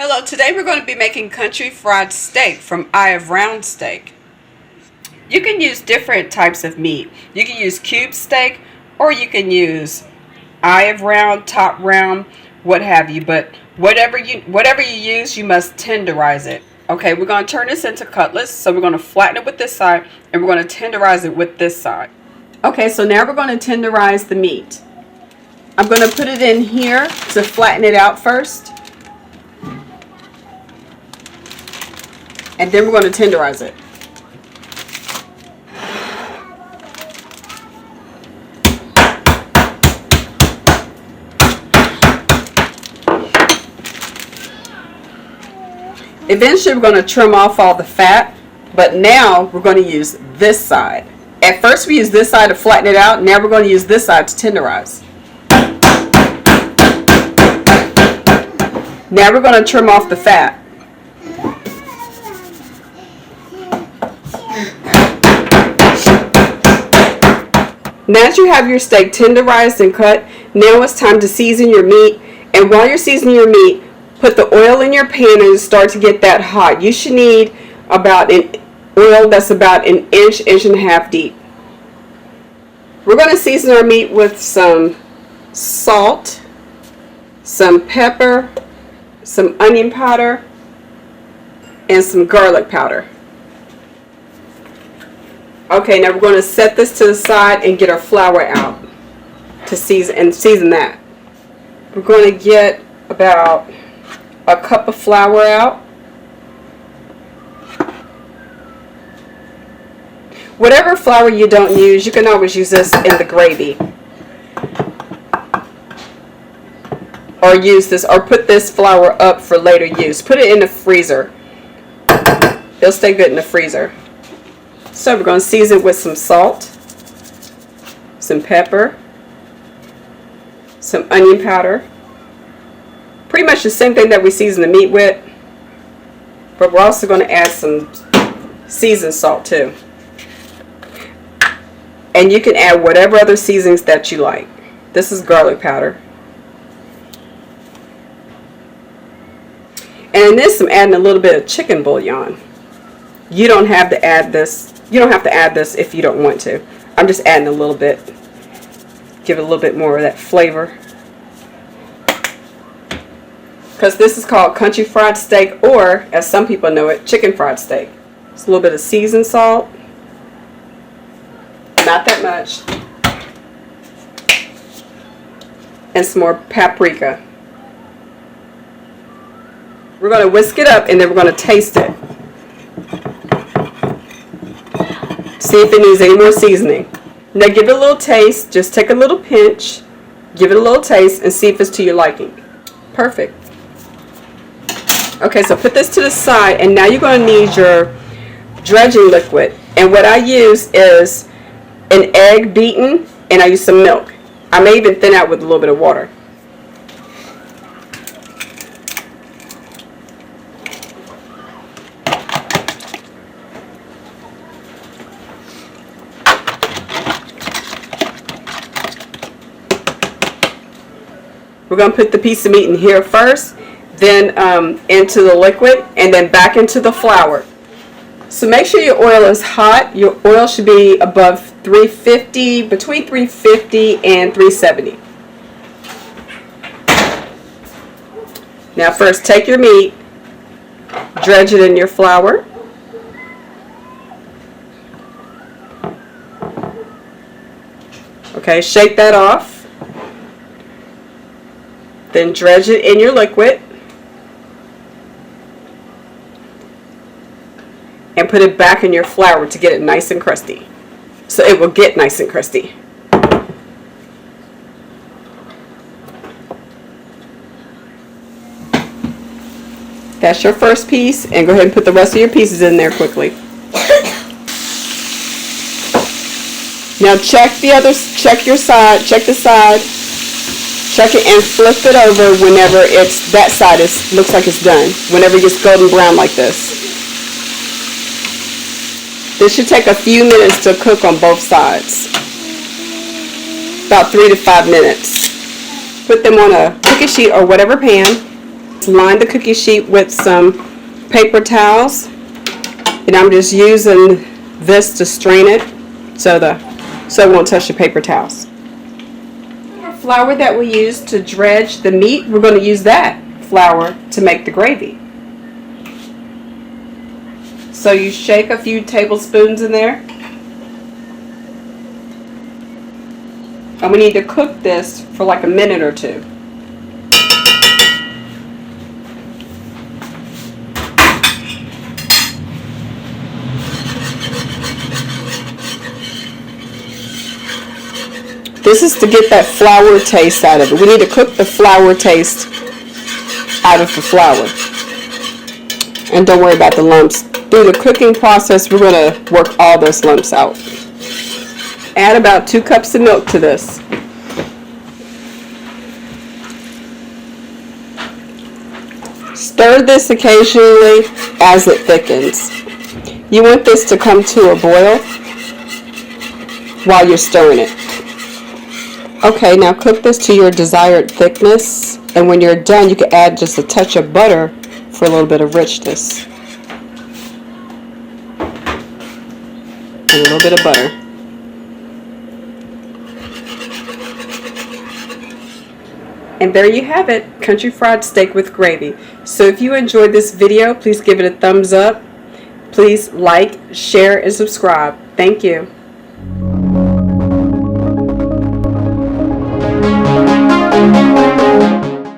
Hello, today we're going to be making country fried steak from Eye of Round steak. You can use different types of meat. You can use cube steak or you can use eye of round, top round, what have you. But whatever you use, you must tenderize it. Okay, we're going to turn this into cutlets. So we're going to flatten it with this side and we're going to tenderize it with this side. Okay, so now we're going to tenderize the meat. I'm going to put it in here to flatten it out first. And then we're going to tenderize it. Eventually we're going to trim off all the fat, but now we're going to use this side. At first we used this side to flatten it out, now we're going to use this side to tenderize. Now we're going to trim off the fat. Now that you have your steak tenderized and cut, now it's time to season your meat. And while you're seasoning your meat, put the oil in your pan and start to get that hot. You should need about an oil that's about an inch and a half deep. We're going to season our meat with some salt, some pepper, some onion powder, and some garlic powder. Okay, now we're going to set this to the side and get our flour out to season that. We're going to get about a cup of flour out. Whatever flour you don't use, you can always use this in the gravy. Or use this, or put this flour up for later use. Put it in the freezer. It'll stay good in the freezer. So we're going to season with some salt, some pepper, some onion powder. Pretty much the same thing that we season the meat with, but we're also going to add some seasoned salt too. And you can add whatever other seasonings that you like. This is garlic powder. And in this I'm adding a little bit of chicken bouillon. You don't have to add this. You don't have to add this if you don't want to. I'm just adding a little bit. Give it a little bit more of that flavor. Because this is called country fried steak, or as some people know it, chicken fried steak. It's a little bit of seasoned salt. Not that much. And some more paprika. We're going to whisk it up and then we're going to taste it. See if it needs any more seasoning. Now give it a little taste. Just take a little pinch, give it a little taste, and see if it's to your liking. Perfect. Okay, so put this to the side, and now you're going to need your dredging liquid. And what I use is an egg beaten, and I use some milk. I may even thin out with a little bit of water. We're going to put the piece of meat in here first, then into the liquid, and then back into the flour. So make sure your oil is hot. Your oil should be above 350, between 350 and 370. Now first take your meat, dredge it in your flour. Okay, shake that off. Then dredge it in your liquid and put it back in your flour to get it nice and crusty. So it will get nice and crusty. That's your first piece, and go ahead and put the rest of your pieces in there quickly. Now check your side, check the side. Check it and flip it over whenever that side looks like it's done. Whenever it gets golden brown like this. This should take a few minutes to cook on both sides. About 3 to 5 minutes. Put them on a cookie sheet or whatever pan. just line the cookie sheet with some paper towels, and I'm just using this to strain it so it won't touch the paper towels. The flour that we use to dredge the meat, we're going to use that flour to make the gravy. So you shake a few tablespoons in there. And we need to cook this for like a minute or two. This is to get that flour taste out of it. We need to cook the flour taste out of the flour. And don't worry about the lumps. Through the cooking process, we're going to work all those lumps out. Add about 2 cups of milk to this. Stir this occasionally as it thickens. You want this to come to a boil while you're stirring it. Okay, now cook this to your desired thickness, and when you're done, you can add just a touch of butter for a little bit of richness. And a little bit of butter. And there you have it, country fried steak with gravy. So if you enjoyed this video, please give it a thumbs up. Please like, share, and subscribe. Thank you.